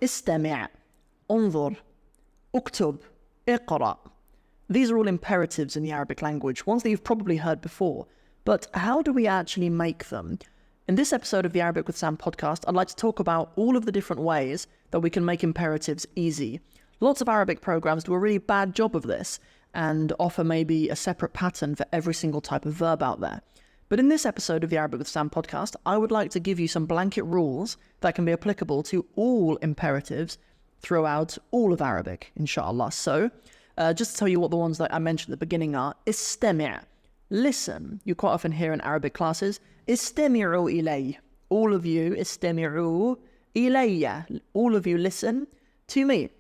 استمع, انظر, اكتب, اقرأ. These are all imperatives in the Arabic language, ones that you've probably heard before. But how do we actually make them? In this episode of the Arabic with Sam podcast, I'd like to talk about all of the different ways that we can make imperatives easy. Lots of Arabic programs do a really bad job of this and offer maybe a separate pattern for every single type of verb out there. But in this episode of the Arabic with Sam podcast, I would like to give you some blanket rules that can be applicable to all imperatives throughout all of Arabic, inshallah. So, just to tell you what the ones that I mentioned at the beginning are, istami', listen. You quite often hear in Arabic classes, istami'u ilay. All of you, istami'u ilayya. All of you listen to me.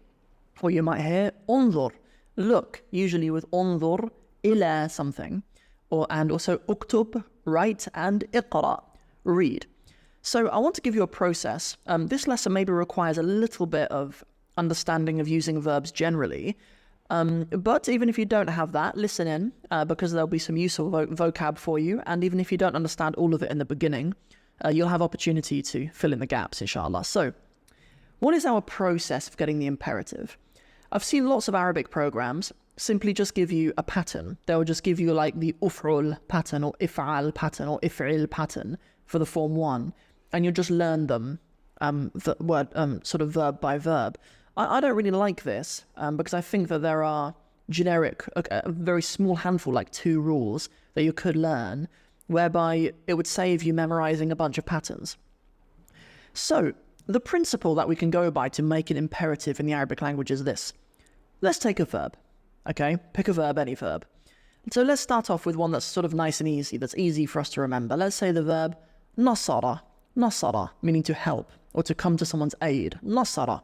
Or you might hear, unzur, look, usually with unzur ila something. And also uktub, write, and iqra, read. So I want to give you a process. This lesson maybe requires a little bit of understanding of using verbs generally. But even if you don't have that, listen in, because there'll be some useful vocab for you. And even if you don't understand all of it in the beginning, you'll have opportunity to fill in the gaps, inshallah. So what is our process of getting the imperative? I've seen lots of Arabic programs simply just give you a pattern. They'll just give you like the uf'ul pattern or if'al pattern or if'il pattern for the form 1. And you'll just learn them sort of verb by verb. I don't really like this because I think that there are generic, a very small handful, like 2 rules that you could learn, whereby it would save you memorizing a bunch of patterns. So the principle that we can go by to make an imperative in the Arabic language is this. Let's take a verb. Okay, pick a verb, any verb. So let's start off with one that's sort of nice and easy, that's easy for us to remember. Let's say the verb nasara, nasara, meaning to help or to come to someone's aid, nasara.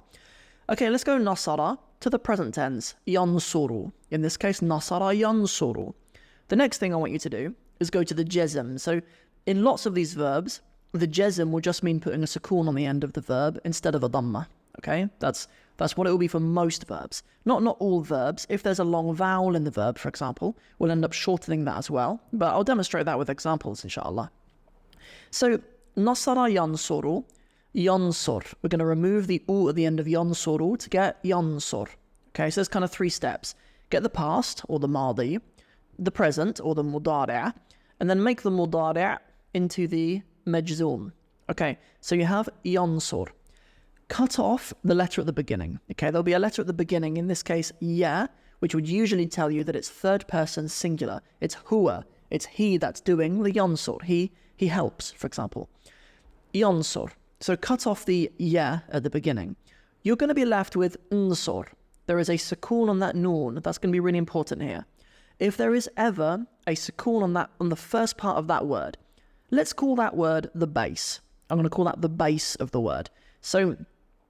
Okay, let's go nasara to the present tense, yansuru. In this case, nasara yansuru. The next thing I want you to do is go to the jazm. So in lots of these verbs, the jazm will just mean putting a sukoon on the end of the verb instead of a dhamma. Okay, that's what it will be for most verbs. Not all verbs. If there's a long vowel in the verb, for example, we'll end up shortening that as well. But I'll demonstrate that with examples, inshallah. So, nasara yansuru, yansur. We're going to remove the u at the end of yansuru to get yansur. Okay, so there's kind of 3 steps. Get the past, or the madi, the present, or the mudari', and then make the mudari' into the majzoom. Okay, so you have yansur. Cut off the letter at the beginning. Okay, there'll be a letter at the beginning, in this case, ya, which would usually tell you that it's third person singular. It's huwa. It's he that's doing the yansur. He helps, for example. Yansur. So cut off the ya at the beginning. You're going to be left with nsur. There is a sukoon on that noon. That's going to be really important here. If there is ever a sukoon on the first part of that word, let's call that word the base. I'm going to call that the base of the word. So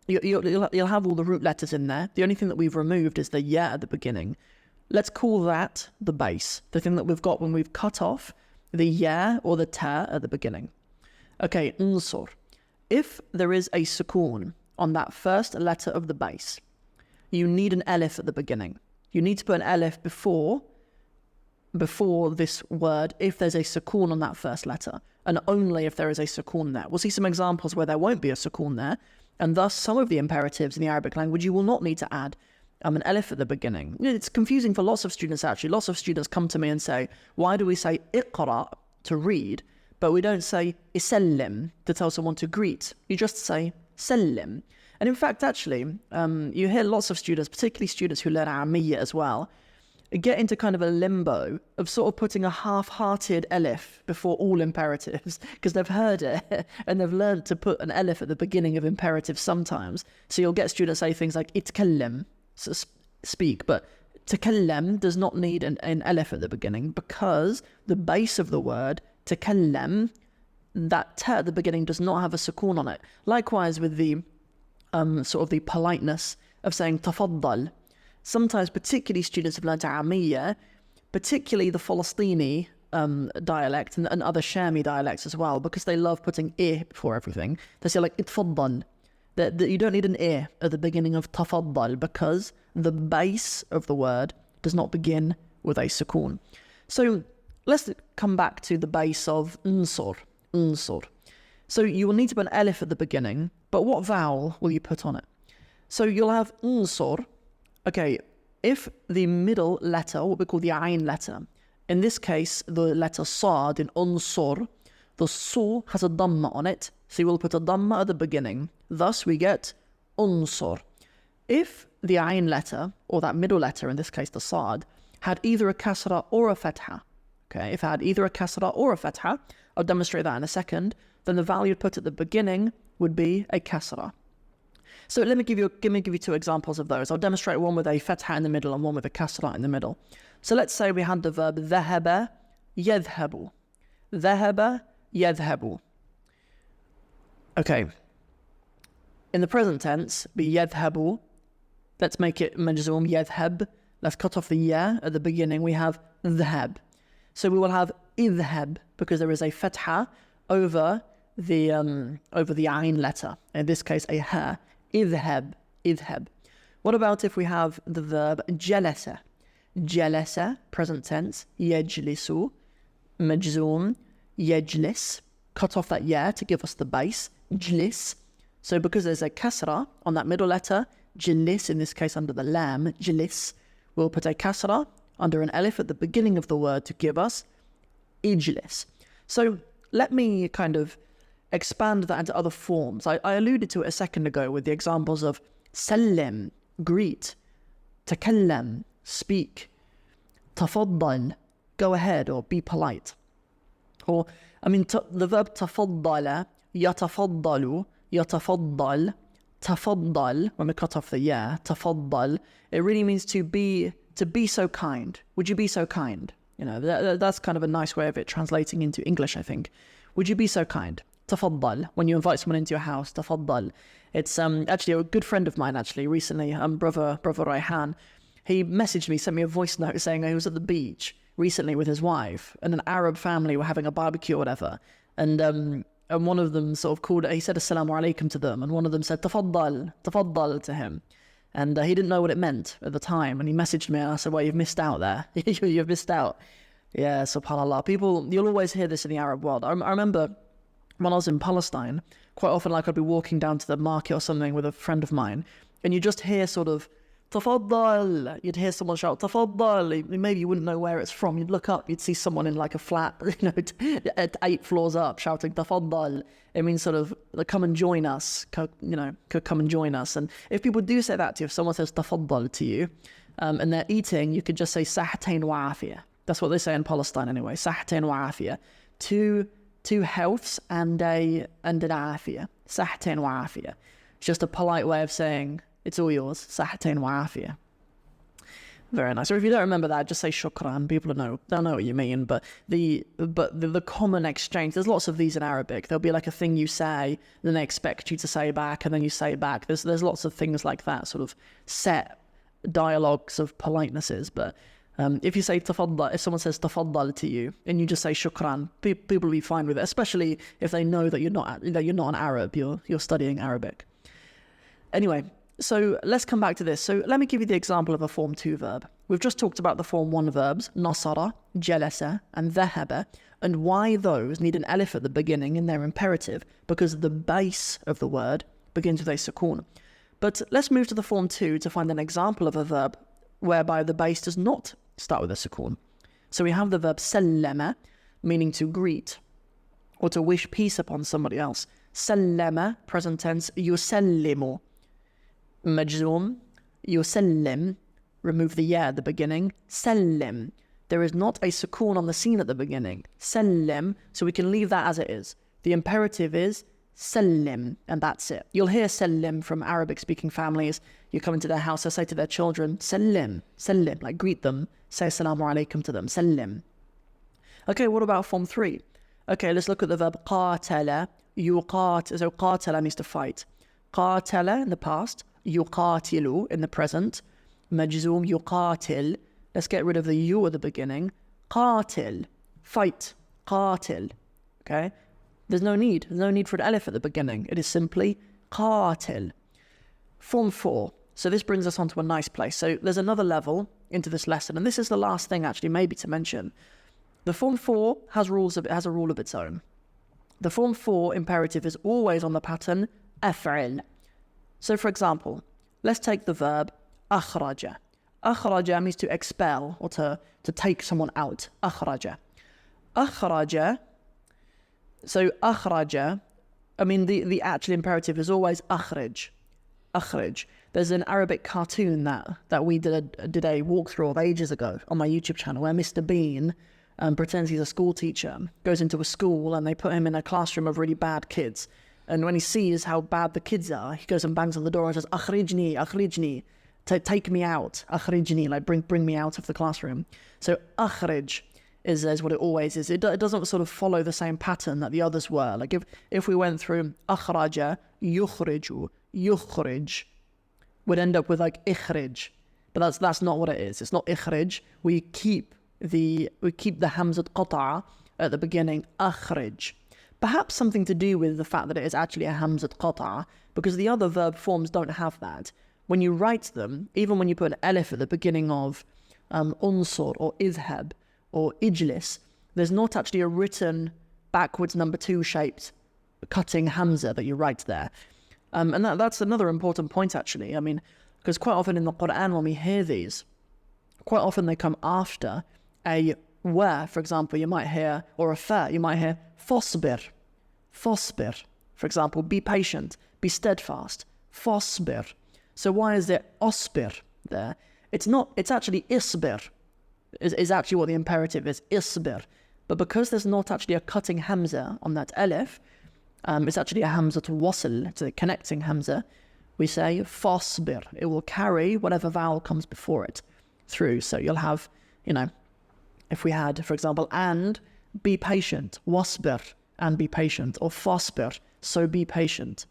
you'll have all the root letters in there. The only thing that we've removed is the ya at the beginning. Let's call that the base, the thing that we've got when we've cut off the ya or the ta at the beginning. Okay, nsur. If there is a sukoon on that first letter of the base, you need an alif at the beginning. You need to put an alif before this word if there's a sukoon on that first letter, and only if there is a sukoon there. We'll see some examples where there won't be a sukoon there, and thus some of the imperatives in the Arabic language you will not need to add an alif at the beginning. It's confusing for lots of students actually. Lots of students come to me and say, why do we say iqra to read, but we don't say isallim to tell someone to greet? You just say sallim. And in fact, actually, you hear lots of students, particularly students who learn Arabic as well, get into kind of a limbo of sort of putting a half-hearted alif before all imperatives because they've heard it and they've learned to put an alif at the beginning of imperatives sometimes. So you'll get students say things like itkallam, so speak, but takallam does not need an alif at the beginning because the base of the word, takallam, that ta at the beginning does not have a sukoon on it. Likewise with the sort of the politeness of saying tafaddal. Sometimes, particularly students have learned Arabic, particularly the Palestini dialect and other Shami dialects as well, because they love putting I before everything. They say like itfaddal. That you don't need an I at the beginning of tafaddal because the base of the word does not begin with a sukoon. So let's come back to the base of unsur. So you will need to put an alif at the beginning, but what vowel will you put on it? So you'll have unsur. Okay, if the middle letter, what we call the ayn letter, in this case, the letter sad in unsur, the su has a dhamma on it, so you will put a dhamma at the beginning. Thus we get unsur. If the ayn letter, or that middle letter, in this case the sad, had either a kasra or a fatha, okay, if it had either a kasra or a fatha, I'll demonstrate that in a second, then the value put at the beginning would be a kasra. So let me give you two examples of those. I'll demonstrate one with a fatha in the middle and one with a kasra in the middle. So let's say we had the verb ذهب يذهب. ذهب يذهب. Okay. In the present tense, be يذهب. Let's make it majzoom يذهب. Let's cut off the ya at the beginning. We have ذهب. So we will have اذهب because there is a fatha over the ayn letter. In this case, a ha. اذهب. اذهب. What about if we have the verb جلس? جلس, present tense, يجلس, مجزوم, يجلس. Cut off that ya to give us the base, جلس. So because there's a kasra on that middle letter, جلس, in this case under the lam, جلس, we'll put a kasra under an alif at the beginning of the word to give us اجلس. So let me kind of expand that into other forms. I alluded to it a second ago with the examples of سلم, greet, تكلم, speak, تفضل, go ahead or be polite. Or, the verb تفضل, يتفضل, يتفضل, تفضل, when we cut off the ya, تفضل, it really means to be so kind. Would you be so kind? That's kind of a nice way of it translating into English, I think. Would you be so kind? تفضل, when you invite someone into your house, تفضل. It's actually a good friend of mine recently, brother Rayhan. He messaged me, sent me a voice note saying he was at the beach recently with his wife, and an Arab family were having a barbecue or whatever, and one of them sort of called, he said assalamu alaikum to them, and one of them said tafaddal to him, and he didn't know what it meant at the time, and he messaged me and I said, well, you've missed out there. You've missed out. Yeah, subhanallah. People, you'll always hear this in the Arab world. I remember when I was in Palestine, quite often I'd be walking down to the market or something with a friend of mine, and you just hear sort of tafaddal. You'd hear someone shout tafaddal. Maybe you wouldn't know where it's from. You'd look up, you'd see someone in a flat, at 8 floors up shouting tafaddal. It means sort of come and join us, come and join us. And if people do say that to you, if someone says tafaddal to you, and they're eating, you could just say sahtain wa afiyah. That's what they say in Palestine anyway. Sahtain wa afiyah. Two healths and an afiyah. Sahtain wa afiyah. It's just a polite way of saying it's all yours. Sahtain wa afiyah. Very nice. Or if you don't remember that, just say shukran. People they'll know what you mean. But the common exchange, there's lots of these in Arabic. There'll be a thing you say, then they expect you to say back, and then you say back. There's lots of things like that, sort of set dialogues of politenesses. But if you say tafaddal, if someone says tafaddal to you, and you just say shukran, people will be fine with it. Especially if they know that you're not an Arab. You're studying Arabic. Anyway. So let's come back to this. So let me give you the example of a form 2 verb. We've just talked about the form 1 verbs, nasara, jalasa, and dhahaba, and why those need an alif at the beginning in their imperative, because the base of the word begins with a sukoon. But let's move to the form 2 to find an example of a verb whereby the base does not start with a sukoon. So we have the verb sallama, meaning to greet, or to wish peace upon somebody else. Sallama, present tense, yusallimu. Majzoom, yusallim, remove the ya at the beginning, sallim. There is not a sukoon on the scene at the beginning. Sallim, so we can leave that as it is. The imperative is sallim, and that's it. You'll hear sallim from Arabic-speaking families. You come into their house, they say to their children, sallim, sallim, greet them, say assalamu alaikum to them, sallim. Okay, what about form 3? Okay, let's look at the verb qatala, yuqat, so qatala means to fight. Qatala in the past, yuqatilu in the present, majzoom yuqatil. Let's get rid of the you at the beginning. Qatil, fight, qatil. Okay? There's no need for an alif at the beginning. It is simply qatil. Form 4. So this brings us onto a nice place. So there's another level into this lesson, and this is the last thing actually maybe to mention. The form 4 has a rule of its own. The form 4 imperative is always on the pattern af'al. So for example, let's take the verb akhraja. Akhraja means to expel or to take someone out. Akhraja. Akhraja. So akhraja, I mean the actual imperative is always akhrij. Akhrij. There's an Arabic cartoon that we did a walkthrough of ages ago on my YouTube channel where Mr. Bean pretends he's a school teacher, goes into a school and they put him in a classroom of really bad kids. And when he sees how bad the kids are, he goes and bangs on the door and says, akhrijni, akhrijni, take me out, akhrijni, like bring me out of the classroom. So akhrij is what it always is. It doesn't sort of follow the same pattern that the others were. Like if we went through akhraja, yukhriju, yukhrij, we'd end up with like ikhrij. But that's not what it is. It's not ikhrij. We keep the hamzat qata'a at the beginning, akhrij. Perhaps something to do with the fact that it is actually a hamzat qata'a, because the other verb forms don't have that. When you write them, even when you put an alif at the beginning of unsur or idhab or ijlis, there's not actually a written backwards number 2 shaped cutting hamza that you write there. And that's another important point actually. I mean, because quite often in the Quran when we hear these, quite often they come after a wa, for example, you might hear, or a fa, you might hear fasbir, fasbir. For example, be patient, be steadfast, fasbir. So why is there asbir there? It's actually isbir, is actually what the imperative is, isbir. But because there's not actually a cutting hamza on that alif, it's actually a hamza to wasl, it's a connecting hamza, we say fasbir. It will carry whatever vowel comes before it through. So you'll have, if we had, for example, and be patient, wasbir, and be patient, or fasbir, so be patient.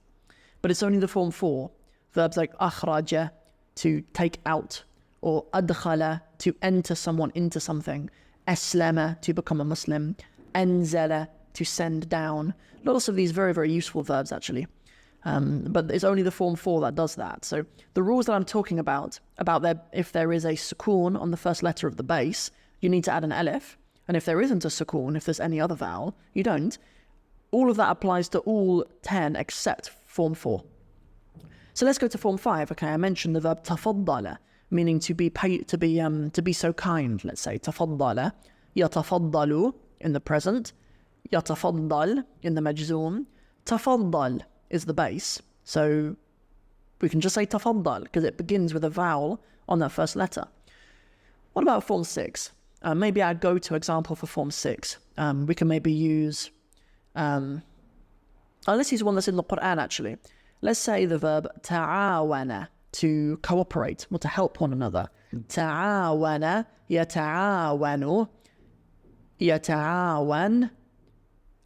But it's only the form 4. Verbs like akhraja, to take out, or adkhala, to enter someone into something, aslama, to become a Muslim, anzala, to send down. Lots of these very, very useful verbs actually. But it's only the form 4 that does that. So the rules that I'm talking about if there is a sukoon on the first letter of the base, you need to add an alif. And if there isn't a sukoon, if there's any other vowel, you don't. All of that applies to all 10 except form 4. So let's go to form 5. Okay, I mentioned the verb tafaddala, meaning to be so kind. Let's say tafaddala, yatafaddalu in the present, yatafaddal in the majzoom. Tafaddal is the base, so we can just say tafaddal because it begins with a vowel on that first letter. What about form 6? Maybe I'd go to example for form 6. We can maybe use, let's use one that's in the Quran actually. Let's say the verb ta'awana, to cooperate or to help one another. Ta'awana, yata'awanu, yata'awan,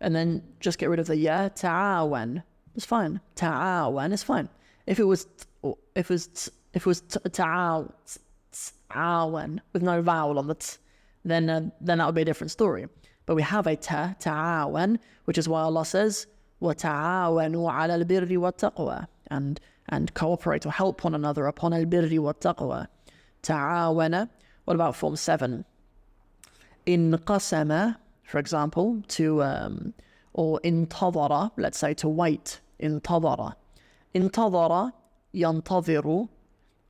and then just get rid of the ya, ta'awan. It's fine. Ta'awan is fine. If it was ta'awan with no vowel on the t, then that would be a different story. But we have a ta'awan, which is why Allah says, وَتَعَاوَنُوا عَلَى الْبِرِّ وَالتَّقْوَى, and cooperate or help one another upon al-birri wat-taqwa. Ta'awana. What about form 7? Inqasama, for example, to or intadara, let's say to wait. Intadara. Intadara, yantadhiru,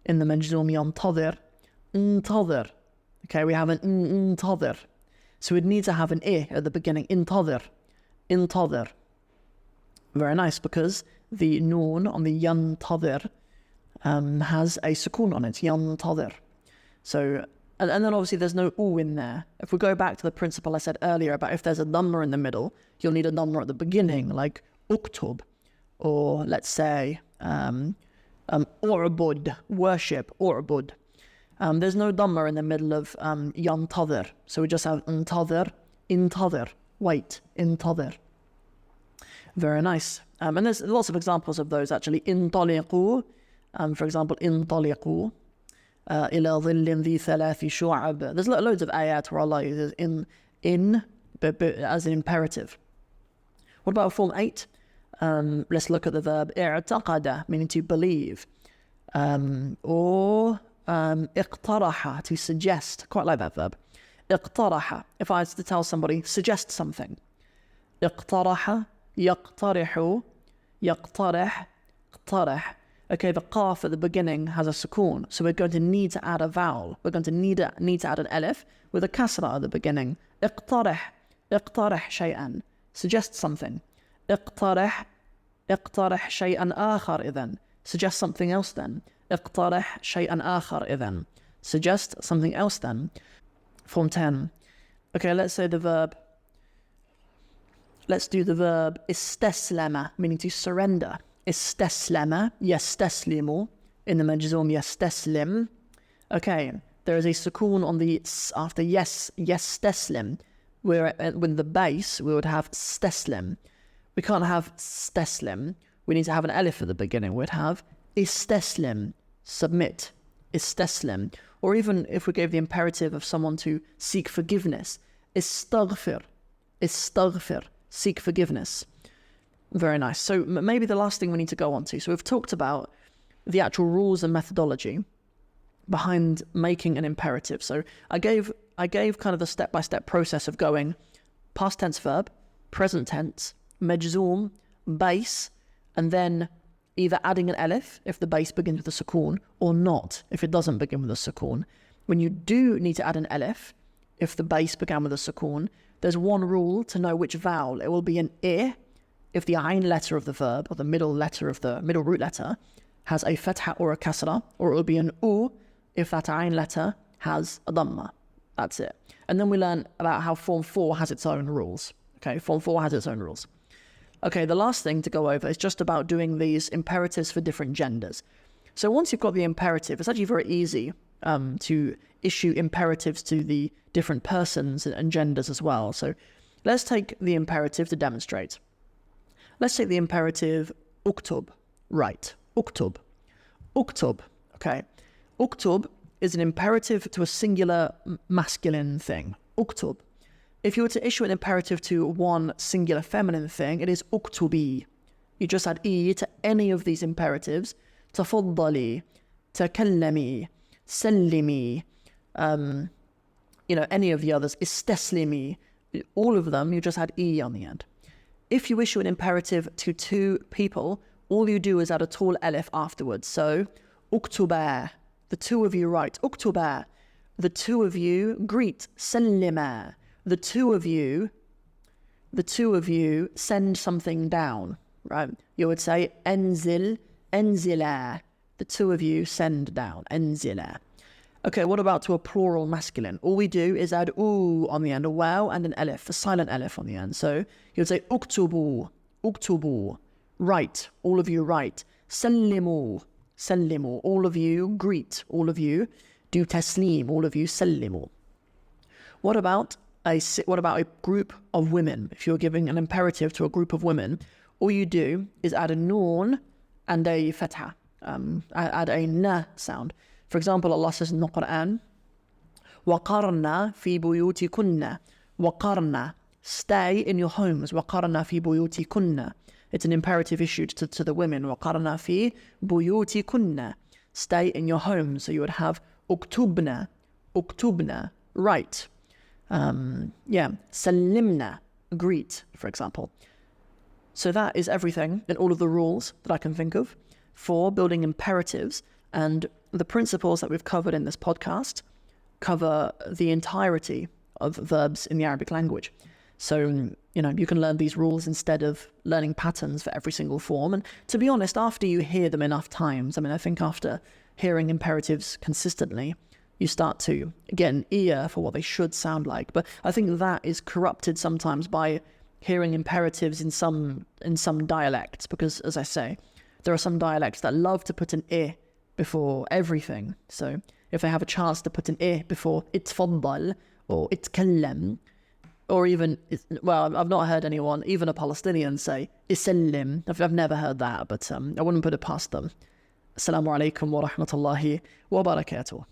in the majzoom yantadir. Intadhir. Okay, we have an intadhir. So we'd need to have an I at the beginning. Intadhir. Intadhir. Very nice, because the noon on the yantadhir has a sukoon on it, yantadhir. So, and then obviously there's no u in there. If we go back to the principle I said earlier about if there's a dhamma in the middle, you'll need a dhamma at the beginning, like uktub, or let's say u'bud, worship, u'bud. There's no dhamma in the middle of yantadhir, so we just have intadhir, wait, intadhir. Very nice. And there's lots of examples of those actually. Intaliqu, for example, intaliqu ila dhillin dhi thalathi shu'ab. There's loads of ayat where Allah uses in but as an imperative. What about form 8? Let's look at the verb i'taqada, meaning to believe, or iqtaraha, to suggest. Quite like that verb. Iqtaraha. If I was to tell somebody, suggest something. Iqtaraha, yaqtarihu, yaqtarih, iqtarih. Okay, the qaf at the beginning has a sukoon, so we're going to need to add a vowel. We're going to need to add an alif with a kasra at the beginning. اقترح شيئا. Suggest something. اقترح شيئا آخر إذن. Suggest something else then. اقترح شيئا آخر إذن. Suggest something else then. Form 10. Okay, let's say the verb. Let's do the verb استسلم, meaning to surrender. استسلم, يستسلم. In the majzoom, يستسلم. Okay, there is a sukoon on the after yes, يستسلم. Where with the base, we would have steslim. We can't have steslim. We need to have an alif at the beginning. We'd have isteslim, submit, isteslim. Or even if we gave the imperative of someone to seek forgiveness, istaghfir, seek forgiveness. Very nice. So maybe the last thing we need to go on to. So we've talked about the actual rules and methodology behind making an imperative. So I gave kind of the step-by-step process of going past tense verb, present tense, majzoom, base, and then either adding an alif if the base begins with a sukoon, or not if it doesn't begin with a sukoon. When you do need to add an alif, if the base began with a sukoon, there's one rule to know which vowel. It will be an I if the ayn letter of the verb, or the middle root letter, has a fatha or a kasra, or it will be an u if that ayn letter has a dhamma. That's it. And then we learn about how Form 4 has its own rules. Okay, Form 4 has its own rules. Okay, the last thing to go over is just about doing these imperatives for different genders. So once you've got the imperative, it's actually very easy to issue imperatives to the different persons and genders as well. So let's take the imperative to demonstrate. Let's take the imperative uktub, write. Uktub. Uktub, okay. Uktub is an imperative to a singular masculine thing. Uktub. If you were to issue an imperative to one singular feminine thing, it is uktubi. You just add e to any of these imperatives. Tafaddali, takallami, sallimi, any of the others, istaslimi. All of them, you just add e on the end. If you issue an imperative to two people, all you do is add a tall alif afterwards. So, uktuba, the two of you write. Uktuba, the two of you greet. Sallima, the two of you send something down, right? You would say enzil, enzila, the two of you send down, enzila. Okay, what about to a plural masculine? All we do is add oo on the end, a wow and an alif, a silent alif on the end. So you would say uktubu, uktubu, write, all of you write. Sallimu, sallimu, all of you greet, all of you do taslim, all of you sallimu. What about a group of women? If you're giving an imperative to a group of women, all you do is add a noon and a fatha, add a na sound. For example, Allah says in the Quran, وَقَرْنَا فِي بُيُوتِكُنَّ وَقَرْنَا, stay in your homes. وَقَرْنَا فِي بُيُوتِكُنَّ. It's an imperative issued to the women. وَقَرْنَا فِي بُيُوتِكُنَّ, stay in your homes. So you would have uktubna, write. Sallimna, greet, for example. So that is everything in all of the rules that I can think of for building imperatives, and the principles that we've covered in this podcast cover the entirety of verbs in the Arabic language. So, you can learn these rules instead of learning patterns for every single form. And to be honest, after you hear them enough times, I think after hearing imperatives consistently, you start to get an ear for what they should sound like. But I think that is corrupted sometimes by hearing imperatives in some dialects, because, as I say, there are some dialects that love to put an I before everything. So if they have a chance to put an I before itfaddal or itkallam, or even, I've not heard anyone, even a Palestinian, say isallim. I've never heard that, but I wouldn't put it past them. Assalamu alaikum wa rahmatullahi wa barakatuh.